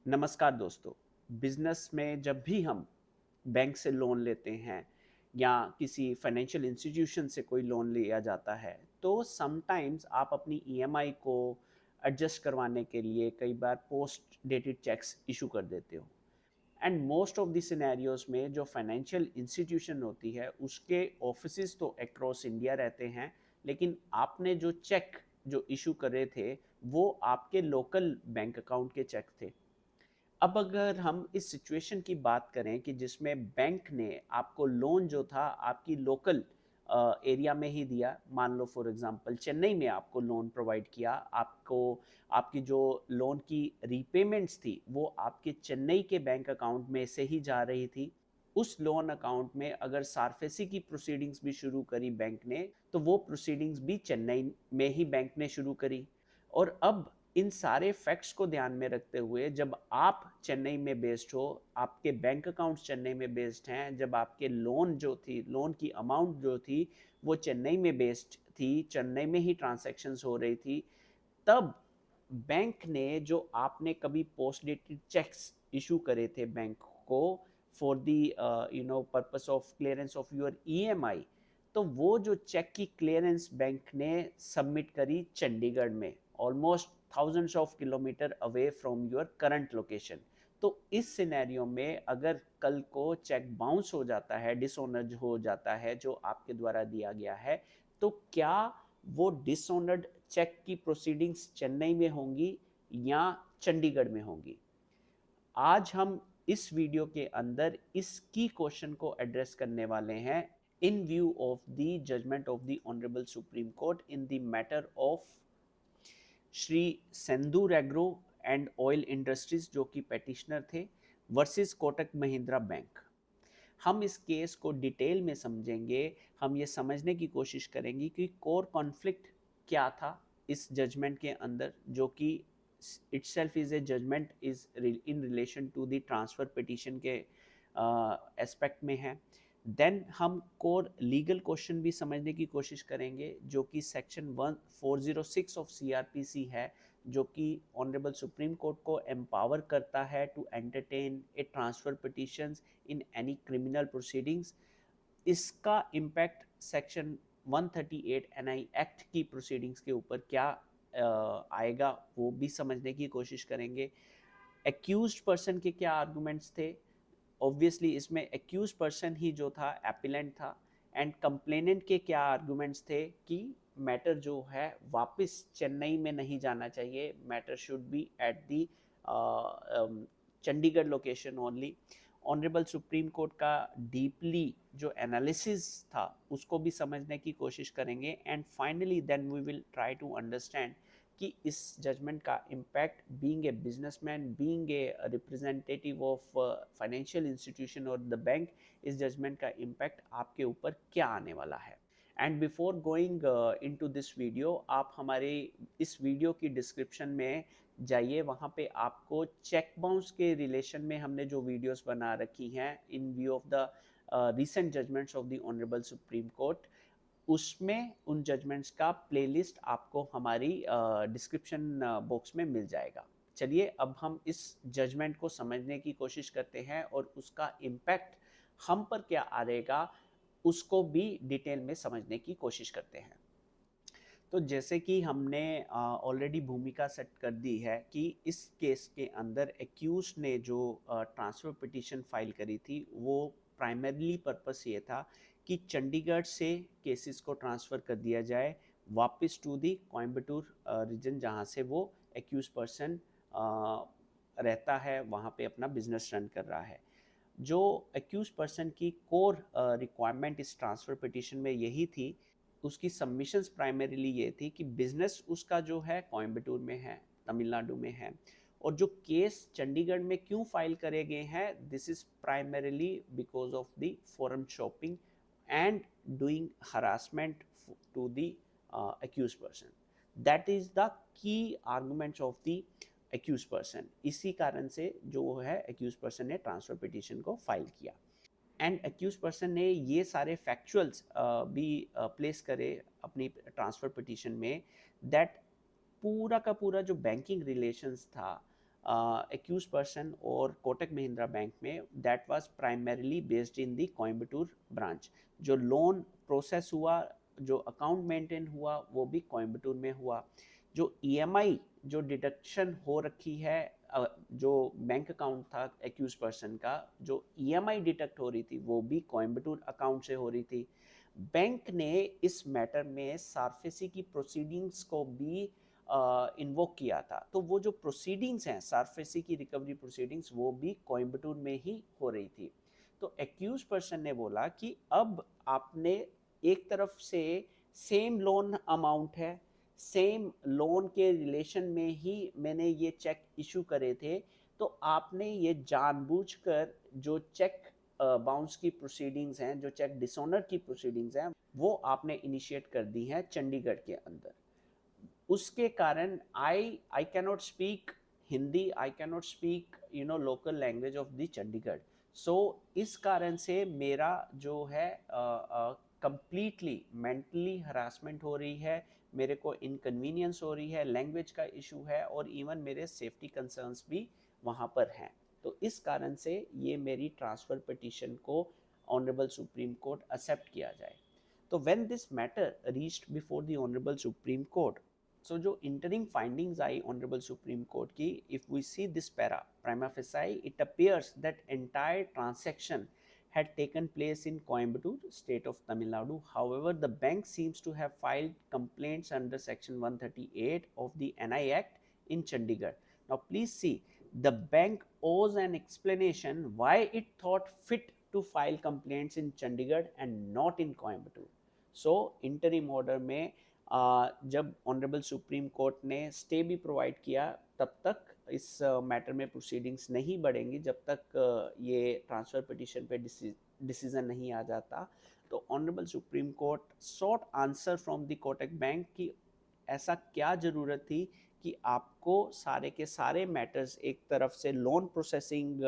नमस्कार दोस्तों। बिजनेस में जब भी हम बैंक से लोन लेते हैं या किसी फाइनेंशियल इंस्टीट्यूशन से कोई लोन लिया जाता है, तो समटाइम्स आप अपनी ईएमआई को एडजस्ट करवाने के लिए कई बार पोस्ट डेटेड चेक्स इशू कर देते हो। And most of the scenarios में जो फाइनेंशियल इंस्टीट्यूशन होती है उसके ऑफिसेज तो अक्रॉस इंडिया रहते हैं, लेकिन आपने जो चेक जो इशू करे थे वो आपके लोकल बैंक अकाउंट के चेक थे। अब अगर हम इस सिचुएशन की बात करें कि जिसमें बैंक ने आपको लोन जो था आपकी लोकल एरिया में ही दिया, मान लो फॉर एग्जांपल चेन्नई में आपको लोन प्रोवाइड किया, आपको आपकी जो लोन की रीपेमेंट्स थी वो आपके चेन्नई के बैंक अकाउंट में से ही जा रही थी। उस लोन अकाउंट में अगर सारफेसी की प्रोसीडिंग्स भी शुरू करी बैंक ने, तो वो प्रोसीडिंग्स भी चेन्नई में ही बैंक ने शुरू करी। और अब इन सारे फैक्ट्स को ध्यान में रखते हुए जब आप चेन्नई में बेस्ड हो, आपके बैंक अकाउंट्स चेन्नई में बेस्ड हैं, जब आपके लोन जो थी, लोन की अमाउंट जो थी वो चेन्नई में बेस्ड थी, चेन्नई में ही ट्रांजैक्शंस हो रही थी, तब बैंक ने जो आपने कभी पोस्ट डेटेड चेक्स इशू करे थे बैंक को for the purpose of clearance of your EMI, तो वो जो चेक की क्लियरेंस बैंक ने सबमिट करी चंडीगढ़ में, almost thousands of kilometre away from your current location. तो इस सिनेरियो में अगर कल को चेक बाउंस हो जाता है, डिसऑनर्ड हो जाता है जो आपके द्वारा दिया गया है, तो क्या वो डिसऑनर्ड चेक की प्रोसीडिंग्स चेन्नई में होंगी या चंडीगढ़ में होंगी? आज हम इस वीडियो के अंदर इस की क्वेश्चन को एड्रेस करने वाले हैं in view of the judgment of the honourable supreme Court in the matter of Shri Sendur agro and oil industries, जो कि पेटिशनर थे, वर्सेस कोटक महिंद्रा बैंक। हम इस केस को डिटेल में समझेंगे, हम ये समझने की कोशिश करेंगे कि कोर कॉन्फ्लिक्ट क्या था इस जजमेंट के अंदर, जो कि itself is a judgment is in relation to the transfer petition के एस्पेक्ट में है। देन हम कोर लीगल क्वेश्चन भी समझने की कोशिश करेंगे, जो कि सेक्शन 1406 ऑफ सीआरपीसी है, जो कि ऑनरेबल सुप्रीम कोर्ट को एम्पावर करता है to entertain a transfer petitions in any criminal proceedings. इसका इम्पैक्ट सेक्शन 138 एनआई एक्ट की प्रोसीडिंग्स के ऊपर क्या आएगा वो भी समझने की कोशिश करेंगे। एक्यूज्ड पर्सन के क्या आर्गुमेंट्स थे, ऑब्वियसली इसमें एक्यूज पर्सन ही जो था एपिलेंट था, एंड कंप्लेनेंट के क्या आर्गुमेंट्स थे कि मैटर जो है वापस चेन्नई में नहीं जाना चाहिए, matter should be at the Chandigarh location only. Honourable supreme Court का डीपली जो एनालिसिस था उसको भी समझने की कोशिश करेंगे, and finally then we will try to understand कि इस जजमेंट का impact, being a businessman, being a representative of financial institution और द बैंक, इस जजमेंट का इम्पैक्ट आपके ऊपर क्या आने वाला है। And before going into this video, आप हमारे इस वीडियो की डिस्क्रिप्शन में जाइए, वहाँ पे आपको चेक बाउंस के रिलेशन में हमने जो वीडियोस बना रखी हैं in view of the recent judgements of the honourable supreme court, उसमें उन जजमेंट्स का प्लेलिस्ट आपको हमारी डिस्क्रिप्शन बॉक्स में मिल जाएगा। चलिए अब हम इस जजमेंट को समझने की कोशिश करते हैं और उसका इम्पैक्ट हम पर क्या आएगा उसको भी डिटेल में समझने की कोशिश करते हैं। तो जैसे कि हमने ऑलरेडी भूमिका सेट कर दी है कि इस केस के अंदर एक्यूज ने जो ट्रांसफ़र पिटीशन फाइल करी थी वो प्राइमरीली पर्पस ये था कि चंडीगढ़ से केसेस को ट्रांसफ़र कर दिया जाए वापस टू दी कोयम्बटूर रीजन, जहाँ से वो एक्यूज पर्सन रहता है, वहाँ पे अपना बिजनेस रन कर रहा है। जो एक्यूज पर्सन की कोर रिक्वायरमेंट इस ट्रांसफ़र पिटीशन में यही थी, उसकी सबमिशंस प्राइमरीली ये थी कि बिजनेस उसका जो है कोयम्बटूर में है, तमिलनाडु में है, और जो केस चंडीगढ़ में क्यों फाइल करे गए हैं, this is primarily because of the foreign shopping and doing harassment to the accused person. That is the key arguments of the accused person. इसी कारण से जो है एक्यूज पर्सन ने ट्रांसफर पिटीशन को फाइल किया, एंड एक्यूज पर्सन ने ये सारे फैक्चुअल्स भी प्लेस करे अपनी ट्रांसफ़र पिटीशन में, दैट पूरा का पूरा जो बैंकिंग रिलेशंस था accused person और कोटक महिंद्रा बैंक में, that was primarily based in the Coimbatore branch. जो लोन प्रोसेस हुआ, जो अकाउंट मेंटेन हुआ, वो भी कोयम्बटूर में हुआ. जो ईएमआई जो डिडक्शन हो रखी है, जो बैंक अकाउंट था एक्यूज पर्सन का, जो ईएमआई डिडक्ट हो रही थी, वो भी कोयम्बटूर अकाउंट से हो रही थी. बैंक ने इस मैटर में सारफेसी की प्रोसीडिंग्स को भी इन्वोक किया था. तो वो जो प्रोसीडिंग्स हैं, सारफेसी की रिकवरी प्रोसीडिंग्स, वो भी कोयम्बटूर में ही हो रही थी. तो एक्यूज पर्सन ने बोला कि अब आपने एक तरफ से सेम लोन अमाउंट है, सेम लोन के रिलेशन में ही मैंने ये चेक इशू करे थे, तो आपने ये जानबूझकर जो चेक बाउंस की प्रोसीडिंग्स हैं, जो चेक डिसऑनर की प्रोसीडिंग्स हैं, वो आपने इनिशिएट कर दी हैं चंडीगढ़ के अंदर. उसके कारण I cannot speak Hindi, I cannot speak local language of the Chandigarh. So इस कारण से मेरा जो है कंप्लीटली मेंटली हरासमेंट हो रही है, मेरे को इनकन्वीनियंस हो रही है, लैंग्वेज का इशू है, और इवन मेरे सेफ्टी कंसर्न्स भी वहाँ पर हैं. तो इस कारण से ये मेरी ट्रांसफ़र पिटीशन को ऑनरेबल सुप्रीम कोर्ट एक्सेप्ट किया जाए. तो when this matter reached before the honourable supreme Court, so जो interim findings I honourable supreme Court की, if we see this para prima facie, it appears that entire transaction had taken place in Coimbatore, state of Tamil Nadu. However, the bank seems to have filed complaints under section 138 of the NI Act in Chandigarh. Now please see, the bank owes an explanation why it thought fit to file complaints in Chandigarh and not in Coimbatore. So interim order में जब honourable supreme court ने stay भी provide किया, तब तक इस matter में proceedings नहीं बढ़ेंगी जब तक ये ट्रांसफ़र पिटीशन पे डिसीजन नहीं आ जाता. तो honourable supreme Court sought answer from the Kotak bank कि ऐसा क्या ज़रूरत थी कि आपको सारे के सारे मैटर्स, एक तरफ से लोन प्रोसेसिंग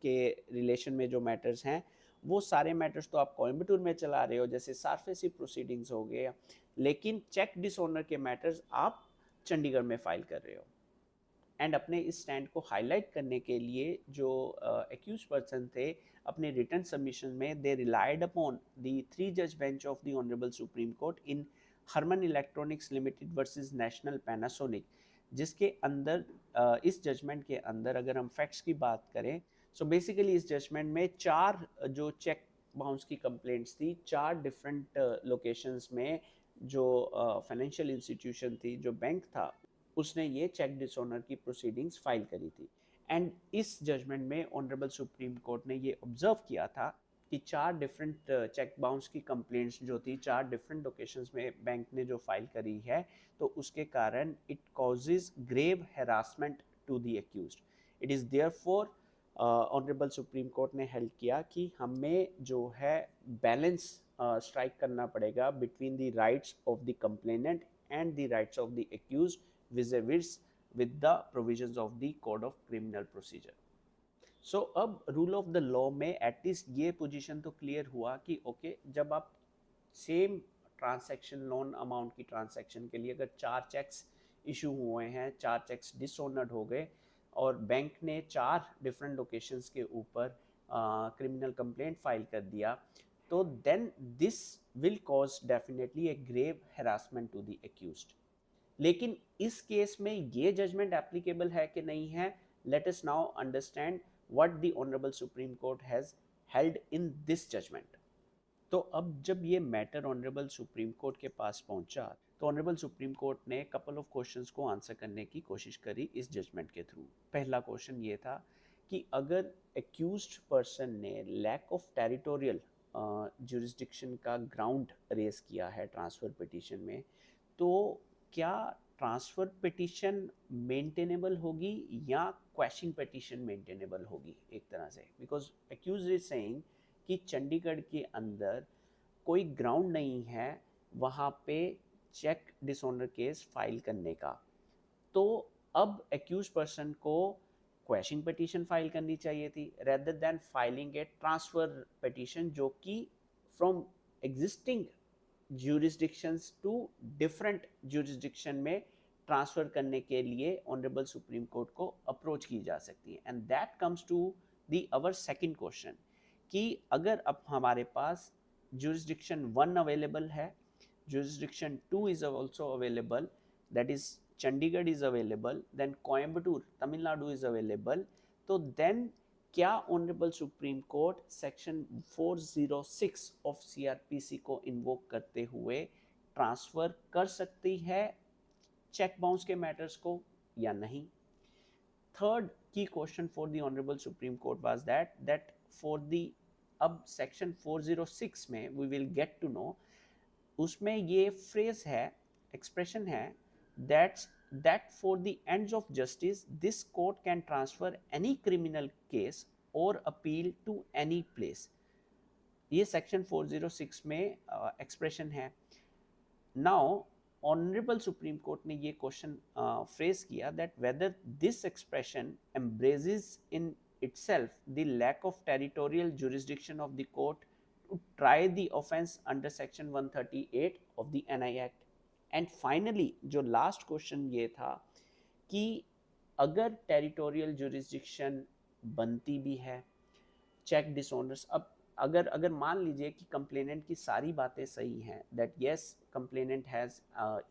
के रिलेशन में जो मैटर्स हैं, वो सारे मैटर्स तो आप कोयम्बटूर में चला रहे हो, जैसे सारफेसी प्रोसीडिंग्स हो गए, लेकिन चेक डिसऑनर के मैटर्स आप चंडीगढ़ में फाइल कर रहे हो. एंड अपने इस स्टैंड को हाईलाइट करने के लिए जो एक्यूज पर्सन थे, अपने रिटर्न सबमिशन में दे रिलाइड अपॉन द 3 जज bench of the honourable supreme Court in Harman Electronics Limited versus National Panasonic, जिसके अंदर इस जजमेंट के अंदर अगर हम फैक्ट्स की बात करें, सो बेसिकली इस जजमेंट में 4 जो चेक बाउंस की कंप्लेंट्स थी, 4 डिफरेंट लोकेशंस में जो फाइनेंशियल इंस्टीट्यूशन थी, जो बैंक था, उसने ये चेक डिसऑनर की प्रोसीडिंग्स फाइल करी थी. एंड इस जजमेंट में ऑनरेबल सुप्रीम कोर्ट ने ये ऑब्जर्व किया था कि 4 डिफरेंट चेक बाउंस की कंप्लेंट्स जो थी, 4 डिफरेंट लोकेशंस में बैंक ने जो फाइल करी है, तो उसके कारण it causes grave harassment to the accused. It is therefore honourable supreme court ने हेल्ड किया कि हमें जो है बैलेंस स्ट्राइक करना पड़ेगा between the rights of the complainant and the rights of the accused vis-a-vis with the provisions of the code of criminal procedure. So अब rule of the law में एटलीस्ट ये पोजीशन तो clear हुआ कि okay, जब आप same transaction, loan amount की transaction के लिए अगर 4 चेक्स इशू हुए हैं, 4 चेक्स डिसऑनर्ड हो गए, और बैंक ने 4 डिफरेंट लोकेशंस के ऊपर क्रिमिनल कंप्लेंट फाइल कर दिया, तो then this will cause definitely a grave harassment to the accused. लेकिन इस केस में ये जजमेंट एप्लीकेबल है कि नहीं है, let us now understand what the honourable supreme Court has held in this judgment. तो अब जब ये मैटर ऑनरेबल सुप्रीम कोर्ट के पास पहुंचा, तो ऑनरेबल सुप्रीम कोर्ट ने कपल ऑफ क्वेश्चंस को आंसर करने की कोशिश करी इस जजमेंट के थ्रू. पहला क्वेश्चन ये था कि अगर एक्यूज्ड पर्सन ने लैक ऑफ टेरिटोरियल जुरिस्डिक्शन का ग्राउंड रेज किया है ट्रांसफ़र पिटीशन में, तो क्या ट्रांसफ़र पिटीशन मेंटेनेबल होगी या क्वैशिंग पिटीशन मेंटेनेबल होगी एक तरह से, बिकॉज एक्यूज इज सेइंग कि चंडीगढ़ के अंदर कोई ग्राउंड नहीं है वहाँ पे चेक डिसऑनर केस फाइल करने का. तो अब एक्यूज पर्सन को क्वैशिंग पिटीशन फाइल करनी चाहिए थी rather than filing a transfer petition, जो कि from existing jurisdictions to different jurisdiction में ट्रांसफ़र करने के लिए ऑनरेबल सुप्रीम कोर्ट को अप्रोच की जा सकती है। And that comes to the our second question कि अगर अब हमारे पास जुरिस्डिक्शन 1 अवेलेबल है, jurisdiction 2 is also available, that is Chandigarh is available, then Coimbatore Tamil Nadu is available, तो then क्या honourable supreme court section 406 of CrPC को invoke करते हुए ट्रांसफर कर सकती है चेक बाउंस के मैटर्स को या नहीं? थर्ड की question for the honourable supreme Court was that for the अब सेक्शन 406 में we will get to know, उसमें ये फ्रेज है, एक्सप्रेशन है, that for the ends of justice this court can transfer any criminal case or appeal to any place. ये section 406 में expression है. Now honourable supreme court ने ये question phrase किया that whether this expression embraces in itself the lack of territorial jurisdiction of the court to try the offense under section 138 of the NI Act. And finally जो last question ये था कि अगर territorial jurisdiction बनती भी है check डिसऑनर्स, अब अगर मान लीजिए कि कंप्लेनेंट की सारी बातें सही हैं, that yes complainant has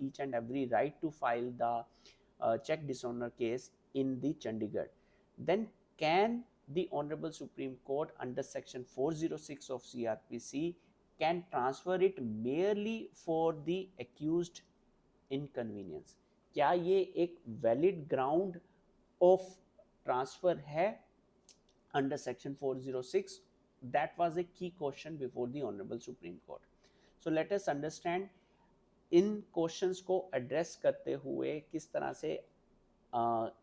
each and every right to file the cheque dishonour case in the Chandigarh, then can the Honorable Supreme Court under section 406 of CRPC can transfer it merely for the accused inconvenience? क्या ये एक valid ground of transfer है under section 406? That was a key question before the Honorable Supreme Court. So let us understand in questions को address करते हुए किस तरह से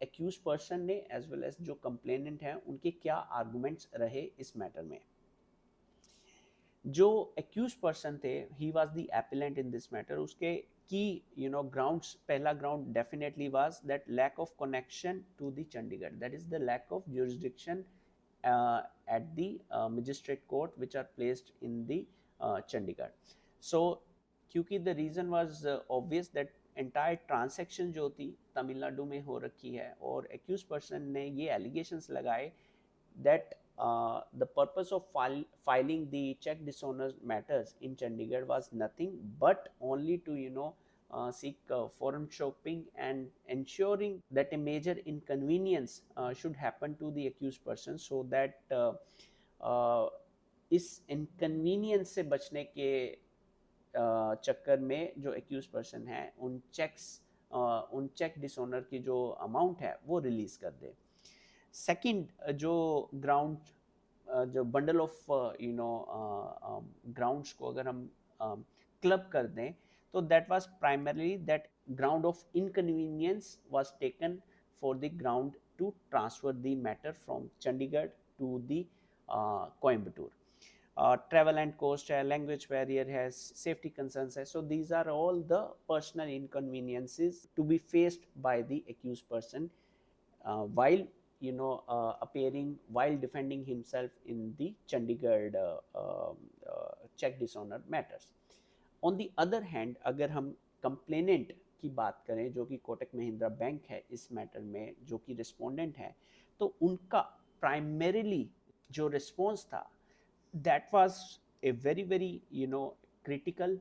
एक्यूज पर्सन ने एज वेल एज जो कंप्लेनेंट हैं उनके क्या आर्गुमेंट्स रहे इस मैटर में. जो एक्यूज पर्सन थे, he was the appellant in this matter, उसके की ग्राउंड्स, पहला ground definitely was that lack of connection to the Chandigarh, that is the lack of jurisdiction at the magistrate court which are placed in the Chandigarh. So क्योंकि the reason was obvious that entire transaction जो थी तमिलनाडु में हो रखी है और accused person ने ये एलिगेशंस लगाए that the purpose of filing the cheque dishonour matters in Chandigarh was nothing but only to seek forum shopping and ensuring that a major inconvenience should happen to the accused person so that इस inconvenience से बचने के चक्कर में जो accuse person है उन check dishonour की जो अमाउंट है वो रिलीज कर दे. सेकंड जो ग्राउंड, जो बंडल ऑफ ग्राउंड्स को अगर हम क्लब कर दें तो that was primarily that ground of inconvenience was taken for the ground to transfer the matter from Chandigarh to the Coimbatore. Travel and cost है, language barrier है, safety concerns है. So these are all the personal inconveniences to be faced by the accused person while appearing, while defending himself in the Chandigarh check dishonor matters. On the other hand, अगर हम complainant की बात करें जो कि Kotak Mahindra bank है इस matter में, जो कि रिस्पोंडेंट है, तो उनका primarily जो रिस्पॉन्स था that was a very critical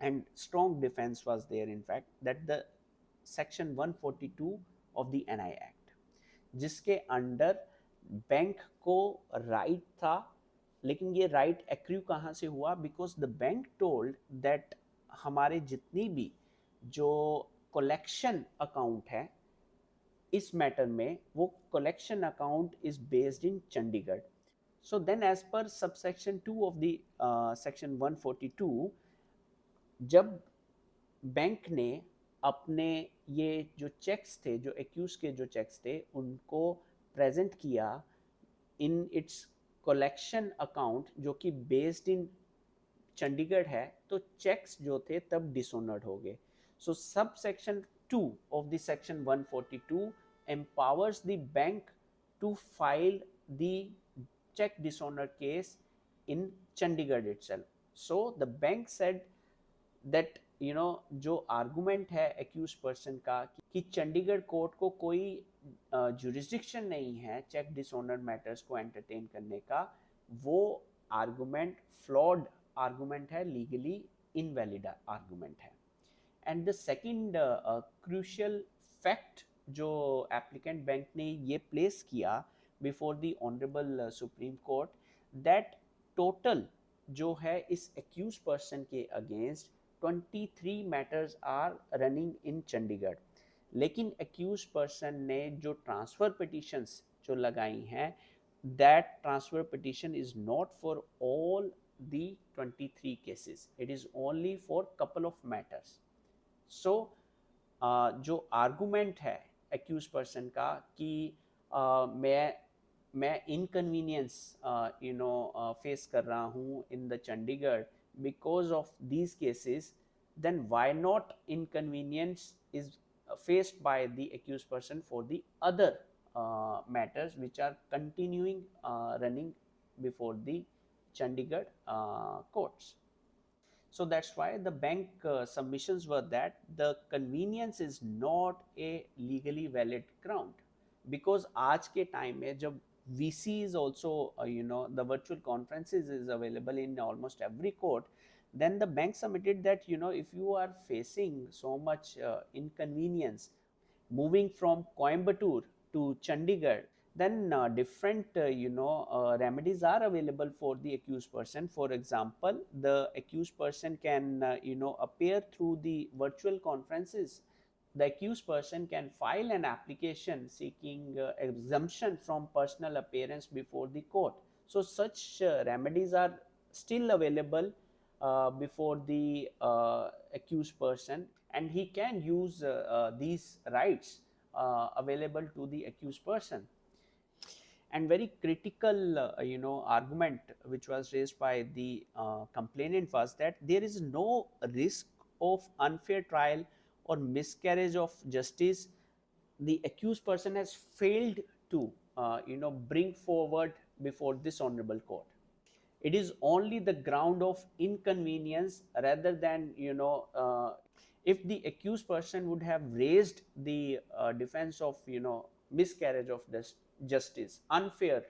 and strong defense was there, in fact, that the section 142 of the NI Act जिसके अंडर बैंक को राइट था, लेकिन ये राइट एक्रू कहाँ से हुआ? Because the bank told that हमारे जितनी भी जो कलेक्शन अकाउंट है इस मैटर में, वो collection account is based in Chandigarh. So then as per subsection 2 of the section 142, जब बैंक ने अपने ये जो चेक्स थे, जो एक्यूज के जो चेक्स थे, उनको प्रेजेंट किया इन इट्स कलेक्शन अकाउंट जो कि बेस्ड इन चंडीगढ़ है, तो चेक्स जो थे तब डिसऑनर्ड हो गए. So sub section 2 of the section 142 empowers the bank to file the check dishonor case in Chandigarh itself. So the bank said that जो आर्गुमेंट है एक्यूज पर्सन का कि चंडीगढ़ कोर्ट को कोई जुरिस्डिक्शन नहीं है चेक डिसऑनर मैटर्स को entertain करने का, वो आर्गुमेंट फ्लॉड आर्गुमेंट है, लीगली इनवैलिड आर्गुमेंट है। And the second crucial fact जो एप्लीकेंट बैंक ने ये प्लेस किया before the honourable supreme court, that total जो है इस एक्यूज पर्सन के against 23 matters are running in Chandigarh. लेकिन एक्यूज पर्सन ने जो ट्रांसफ़र पिटिशंस जो लगाई हैं, that transfer petition is not for all the 23 cases, it is only for couple of matters. So जो आर्गुमेंट है एक्यूज पर्सन का कि मैं इनकन्वीनियंस फेस कर रहा हूँ इन the Chandigarh because of these cases, then why not inconvenience is faced by the accused person for the other matters which are continuing running before the Chandigarh courts. So that's why the bank submissions were that the convenience is not a legally valid ground, because आज के time में जब VC is also the virtual conferences is available in almost every court, then the bank submitted that if you are facing so much inconvenience moving from Coimbatore to Chandigarh, then different remedies are available for the accused person. For example, the accused person can appear through the virtual conferences. The accused person can file an application seeking exemption from personal appearance before the court. So such remedies are still available before the accused person, and he can use these rights available to the accused person. And very critical argument which was raised by the complainant was that there is no risk of unfair trial or miscarriage of justice. The accused person has failed to bring forward before this honorable court. It is only the ground of inconvenience, rather than if the accused person would have raised the defense of miscarriage of justice, unfair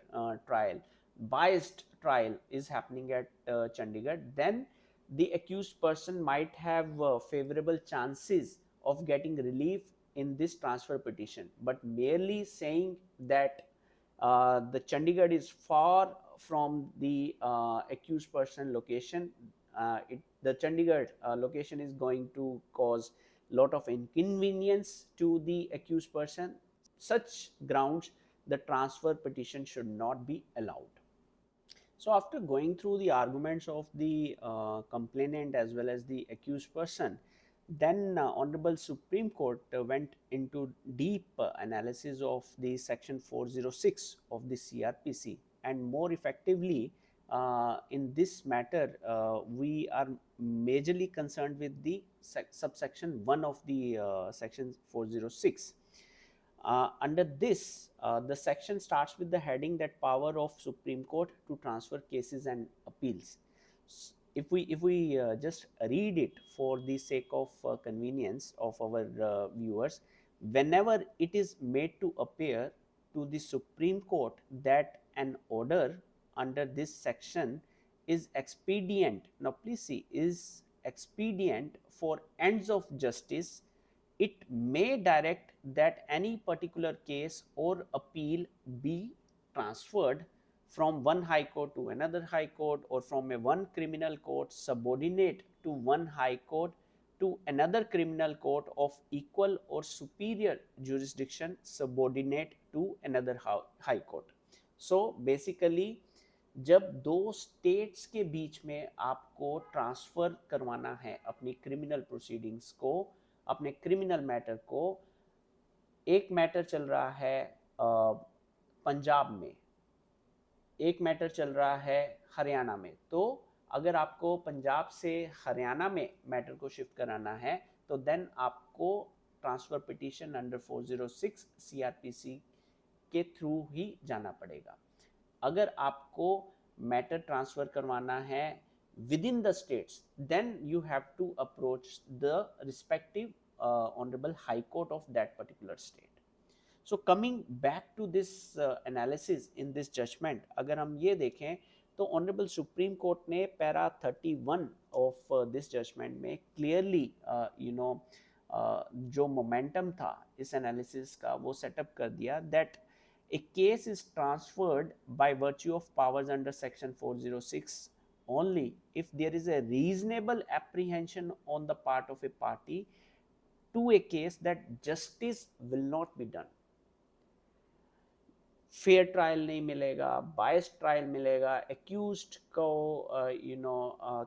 trial, biased trial is happening at Chandigarh, then the accused person might have favorable chances of getting relief in this transfer petition. But merely saying that the Chandigarh is far from the accused person location, the Chandigarh location is going to cause lot of inconvenience to the accused person. Such grounds, the transfer petition should not be allowed. So after going through the arguments of the complainant as well as the accused person, then Honorable Supreme Court went into deep analysis of the section 406 of the CRPC, and more effectively in this matter we are majorly concerned with the subsection 1 of the section 406. Under this, the section starts with the heading that power of Supreme Court to transfer cases and appeals. If we just read it for the sake of convenience of our viewers, whenever it is made to appear to the Supreme Court that an order under this section is expedient, now please see, is expedient for ends of justice, it may direct that any particular case or appeal be transferred from one high court to another high court, or from a one criminal court subordinate to one high court to another criminal court of equal or superior jurisdiction subordinate to another high court. So basically जब दो states के बीच में आपको transfer करवाना है अपनी criminal proceedings को, अपने क्रिमिनल मैटर को, एक मैटर चल रहा है पंजाब में, एक मैटर चल रहा है हरियाणा में, तो अगर आपको पंजाब से हरियाणा में मैटर को शिफ्ट कराना है तो देन आपको ट्रांसफ़र पिटीशन अंडर 406 CRPC के थ्रू ही जाना पड़ेगा। अगर आपको मैटर ट्रांसफ़र करवाना है within the states, then you have to approach the respective honorable high court of that particular state. So coming back to this analysis in this judgment, अगर हम ये देखें तो ऑनरेबल सुप्रीम कोर्ट ने para 31 of this judgement में clearly जो momentum था इस एनालिसिस का वो सेटअप कर दिया that a case is transferred by virtue of powers under section 406 only if there is a reasonable apprehension on the part of a party to a case that justice will not be done. Fair trial नहीं मिलेगा, बायस trial मिलेगा, accused को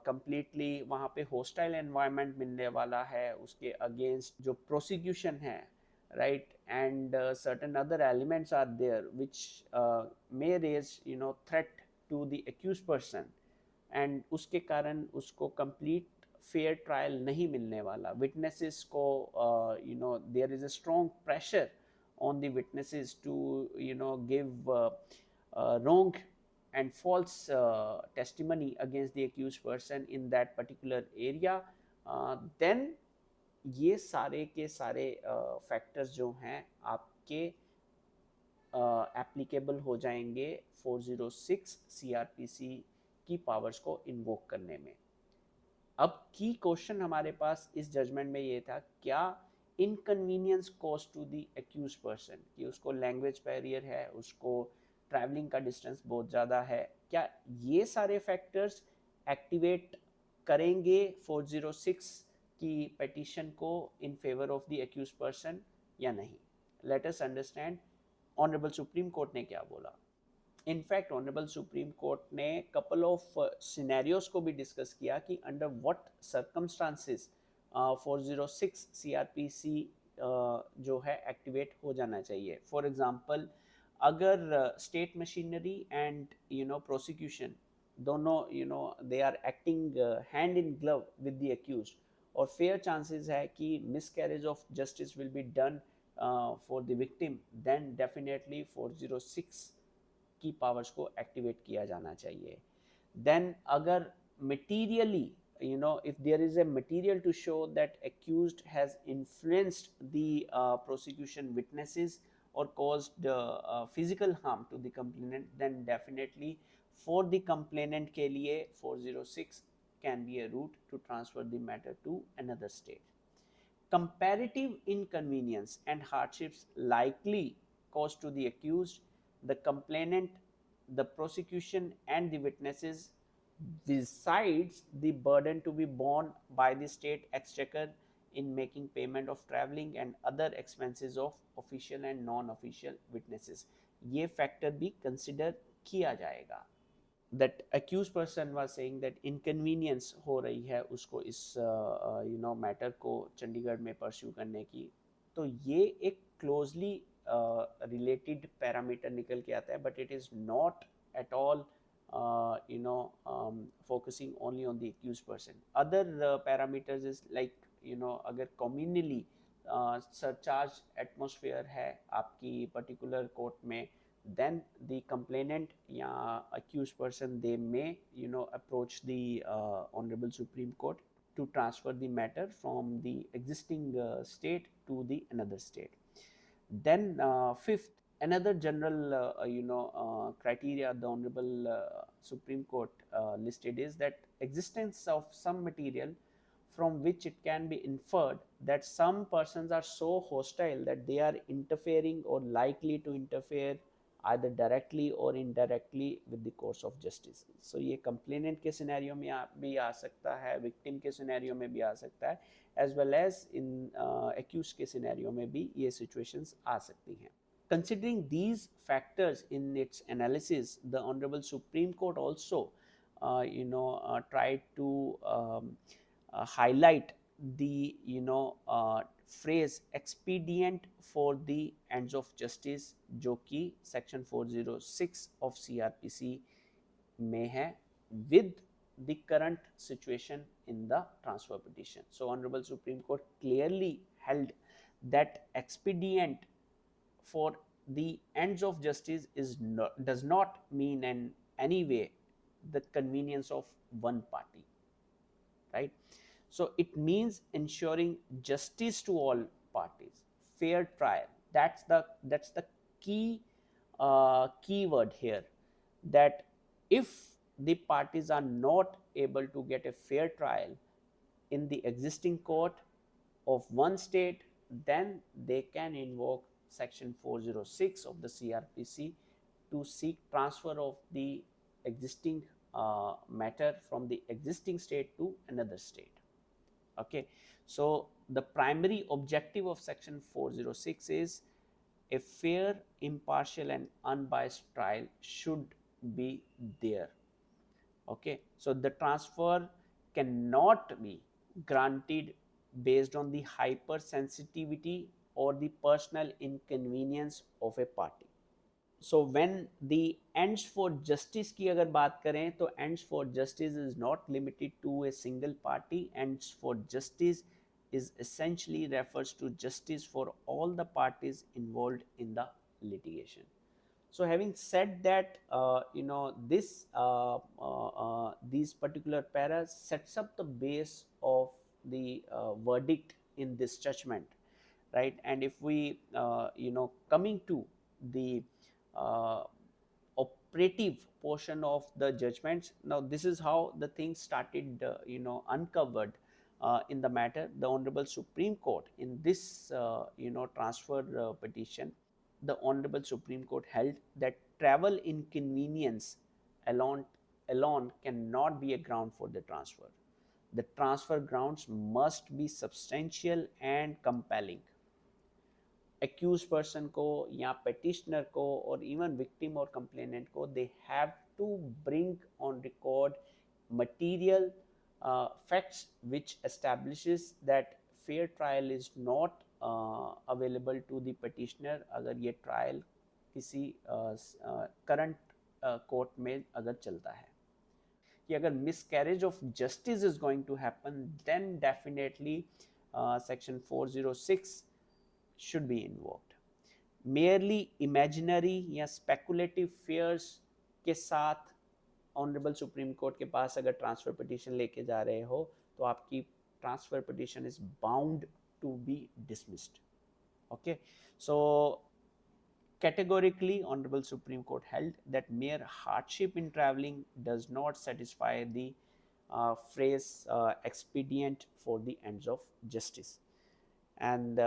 completely वहाँ पे hostile environment मिलने वाला है उसके अगेंस्ट जो प्रोसिक्यूशन है, right, and certain other elements are there which may raise threat to the accused person, and उसके कारण उसको कंप्लीट फेयर ट्रायल नहीं मिलने वाला. विटनेसेस को there is a strong pressure on the witnesses to give wrong and false testimony against the accused person in that particular area, then ये सारे के सारे फैक्टर्स जो हैं आपके एप्लीकेबल हो जाएंगे 406 CRPC की पावर्स को इन्वोक करने में. अब की क्वेश्चन हमारे पास इस जजमेंट में ये था, क्या inconvenience cause to the accused person, कि उसको लैंग्वेज बैरियर है, उसको ट्रैवलिंग का डिस्टेंस बहुत ज़्यादा है, क्या ये सारे फैक्टर्स एक्टिवेट करेंगे 406 की पिटीशन को in favour of the accused person या नहीं? Let us understand honourable supreme court ने क्या बोला. इनफैक्ट ऑनरेबल सुप्रीम कोर्ट ने कपल ऑफ सिनेरियोस को भी डिस्कस किया कि अंडर व्हाट सर्कमस्टांसेस 406 CRPC जो है एक्टिवेट हो जाना चाहिए. फॉर एग्जांपल, अगर स्टेट मशीनरी एंड प्रोसिक्यूशन दोनों they are acting hand in glove with the accused, और फेयर चांसेस है कि miscarriage of justice will be done for the victim, then definitely 406 की पावर्स को एक्टिवेट किया जाना चाहिए. देन अगर materially if there is a material to show that accused has influenced the prosecution witnesses or caused physical harm to the complainant, then definitely for the complainant के लिए 406 can be a route to transfer the matter to another state. Comparative inconvenience and hardships likely caused to the accused, the complainant, the prosecution and the witnesses, besides the burden to be borne by the state exchequer in making payment of travelling and other expenses of official and non-official witnesses. ये factor भी consider किया जाएगा. That accused person was saying that inconvenience हो रही है उसको इस matter को चंडीगढ़ में pursue करने की, तो ये एक closely related parameter निकल के आता है, but it is not at all focusing only on the accused person. Other parameters is like अगर communally surcharge atmosphere है आपकी particular court में, then the complainant या accused person they may approach the honorable Supreme Court to transfer the matter from the existing state to the another state. Then fifth, another general criteria the honorable Supreme Court listed is that existence of some material from which it can be inferred that some persons are so hostile that they are interfering or likely to interfere either directly or indirectly with the course of justice. So ये complainant के scenario में भी आ सकता है, victim के scenario में भी आ सकता है, as well as in accused के scenario में भी ये situations आ सकती हैं. Considering these factors in its analysis, the Honorable Supreme Court also tried to highlight the phrase expedient for the ends of justice जो कि section 406 of CRPC में है with the current situation in the transfer petition. So Honorable Supreme Court clearly held that expedient for the ends of justice does not mean in any way the convenience of one party, right? So it means ensuring justice to all parties, fair trial. That's the key keyword here, that if the parties are not able to get a fair trial in the existing court of one state, then they can invoke section 406 of the CRPC to seek transfer of the existing matter from the existing state to another state. Okay, so the primary objective of section 406 is a fair, impartial and unbiased trial should be there. Okay, so the transfer cannot be granted based on the hypersensitivity or the personal inconvenience of a party. So when the ends for justice की अगर बात करें तो ends for justice is not limited to a single party. Ends for justice is essentially refers to justice for all the parties involved in the litigation. So having said that, these particular paras sets up the base of the verdict in this judgment, right? And if we coming to the uh, operative portion of the judgments, now this is how the things started uncovered in the matter. The Honorable Supreme Court in this transfer petition, the Honorable Supreme Court held that travel inconvenience alone alone cannot be a ground for the transfer. The transfer grounds must be substantial and compelling. Accused person को या petitioner को और even victim or complainant को, they have to bring on record material facts which establishes that fair trial is not available to the petitioner अगर ये trial किसी current court में अगर चलता है, कि अगर miscarriage of justice is going to happen, then definitely section 406 should be invoked. Merely imaginary या speculative fears के साथ ऑनरेबल सुप्रीम कोर्ट के पास अगर ट्रांसफर पिटीशन लेके जा रहे हो तो आपकी transfer petition is bound to be dismissed. Okay, so categorically Honorable Supreme Court held that mere hardship in traveling does not satisfy the phrase expedient for the ends of justice. And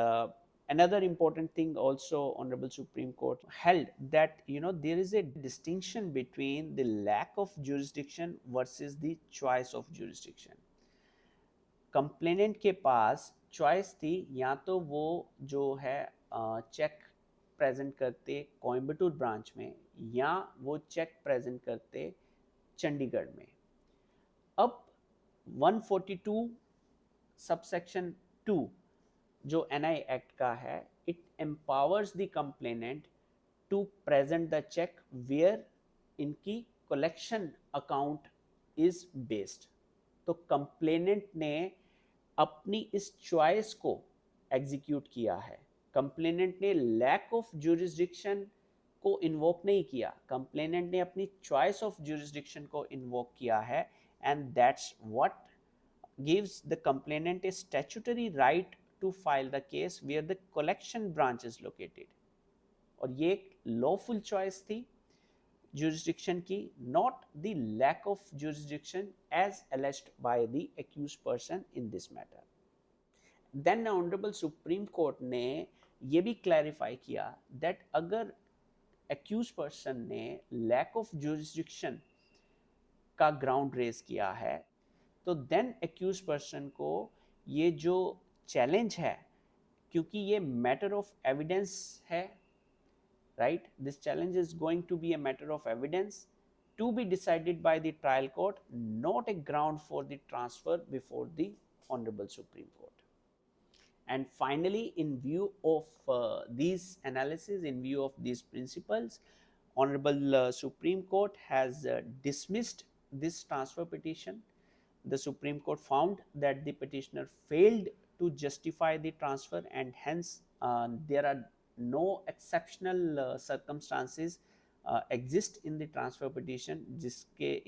another important thing also Honorable Supreme Court held that there is a distinction between the lack of jurisdiction versus the choice of jurisdiction. Complainant के पास choice थी, या तो वो जो है check present करते Coimbatore branch में या वो चेक प्रेजेंट करते चंडीगढ़ में. अब 142 सबसेक्शन 2 जो NI एक्ट का है, it empowers the complainant to present the cheque where इनकी कलेक्शन अकाउंट इज बेस्ड. तो कंप्लेनेंट ने अपनी इस चॉइस को एग्जीक्यूट किया है. कंप्लेनेंट ने लैक ऑफ ज्यूरिसडिक्शन को इन्वोक नहीं किया, कंप्लेनेंट ने अपनी चॉइस ऑफ ज्यूरिसडिक्शन को इन्वोक किया है, and that's what gives the complainant a statutory right to file the case where the collection branch is located. और ये एक लॉफुल चॉइस थी jurisdiction की, not the lack of jurisdiction as alleged by the accused person in this matter. Then the Honorable Supreme Court ने ये भी clarify किया that अगर accused person ने lack of jurisdiction का ground raise किया है, तो then accused person को ये जो challenge है, क्योंकि ये matter of evidence है, right? This challenge is going to be a matter of evidence to be decided by the trial court, not a ground for the transfer before the Honorable Supreme Court. And finally, in view of these analysis, in view of these principles, Honorable Supreme Court has dismissed this transfer petition. The Supreme Court found that the petitioner failed to justify the transfer, and hence there are no exceptional circumstances exist in the transfer petition, जिसके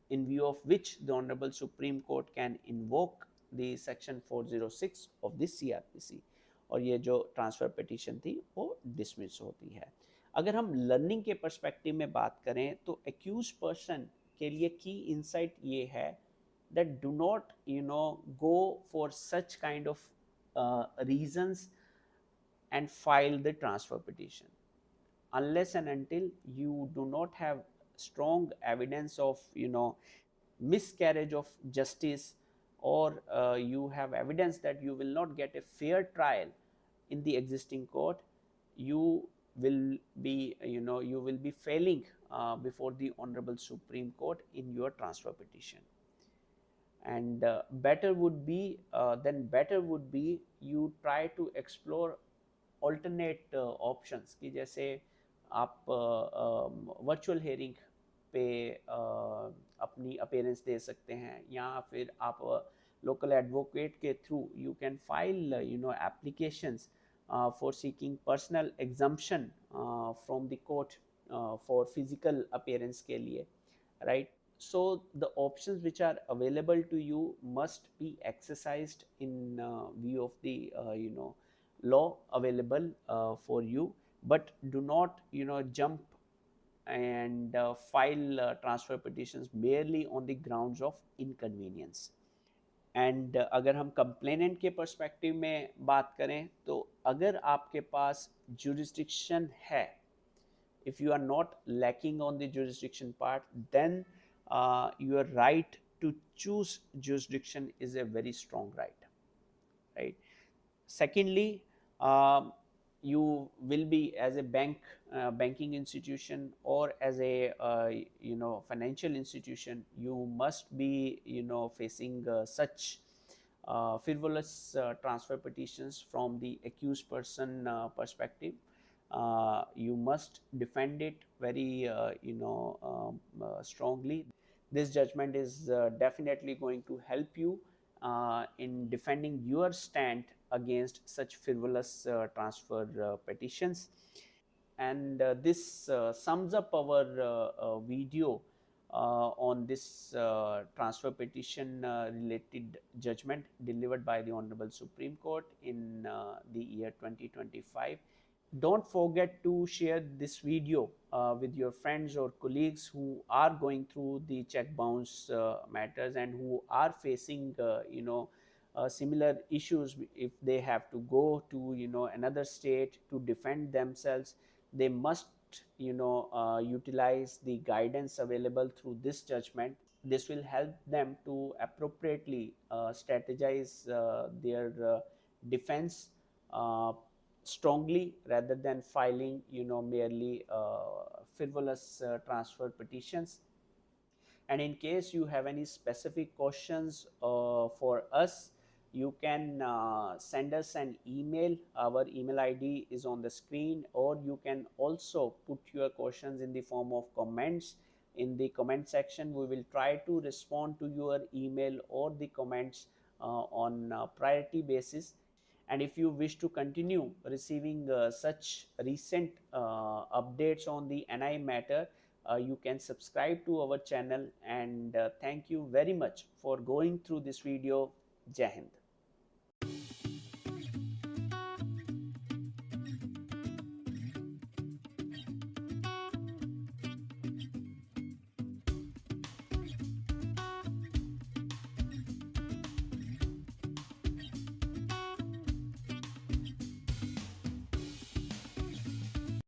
in view of which the Honorable Supreme Court can invoke the section 406 of this CRPC, और ये जो transfer petition थी वो dismiss होती है। अगर हम लर्निंग के पर्सपेक्टिव में बात करें तो एक्यूज पर्सन के लिए की इंसाइट ये है that do not go for such kind of reasons and file the transfer petition unless and until you do not have strong evidence of miscarriage of justice, or you have evidence that you will not get a fair trial in the existing court. You will be failing before the Honorable Supreme Court in your transfer petition. And better would be you try to explore alternate options, कि जैसे आप virtual hearing पे अपनी appearance दे सकते हैं, या फिर आप लोकल एडवोकेट के through you can file applications for seeking personal exemption from the court for physical appearance के लिए, right? So the options which are available to you must be exercised in view of the law available for you, but do not jump and file transfer petitions merely on the grounds of inconvenience. And अगर हम complainant के perspective में बात करें तो अगर आपके पास jurisdiction है, if you are not lacking on the jurisdiction part, then your right to choose jurisdiction is a very strong right? Secondly, you will be, as a banking institution or as a financial institution, you must be facing such frivolous transfer petitions from the accused person perspective. You must defend it very strongly. This judgment is definitely going to help you in defending your stand against such frivolous transfer petitions. And this sums up our video on this transfer petition related judgment delivered by the Honorable Supreme Court in the year 2025. Don't forget to share this video with your friends or colleagues who are going through the check bounce matters and who are facing similar issues. If they have to go to another state to defend themselves, they must utilize the guidance available through this judgment. This will help them to appropriately strategize their defense strongly, rather than filing merely frivolous transfer petitions. And in case you have any specific questions for us, you can send us an email. Our email ID is on the screen, or you can also put your questions in the form of comments in the comment section. We will try to respond to your email or the comments on priority basis. And if you wish to continue receiving such recent updates on the NI matter, you can subscribe to our channel. And thank you very much for going through this video. Jai Hind.